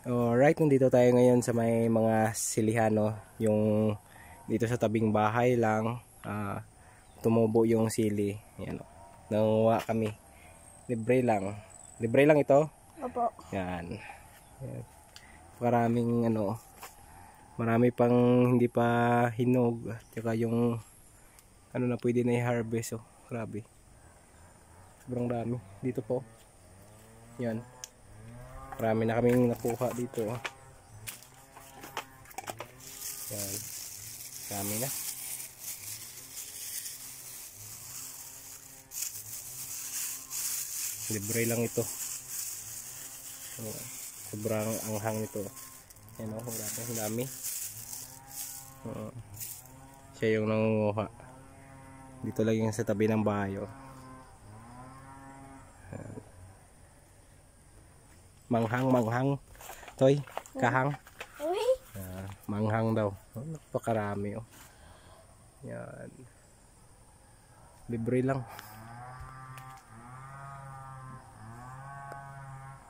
Alright, nandito tayo ngayon sa may mga silihan, no? Yung dito sa tabing bahay lang, tumubo yung sili. Yan, no? Nanguha kami. Libre lang. Libre lang ito? Opo. Yan. Yan. Maraming marami pang hindi pa hinog. Tsaka yung na pwede na i-harvest. Oh, grabe. Sobrang dami. Dito po. Yan. Marami na kaming nakuha dito. Oh. Yan. Marami na. Libre lang ito. Sobrang anghang nito. Yan o. Ang dami. Siya yung nangunguha. Dito lang yung sa tabi ng bayo. Manghang. Toy, kahang. Manghang daw. Napakarami oh. Yan. Libre lang.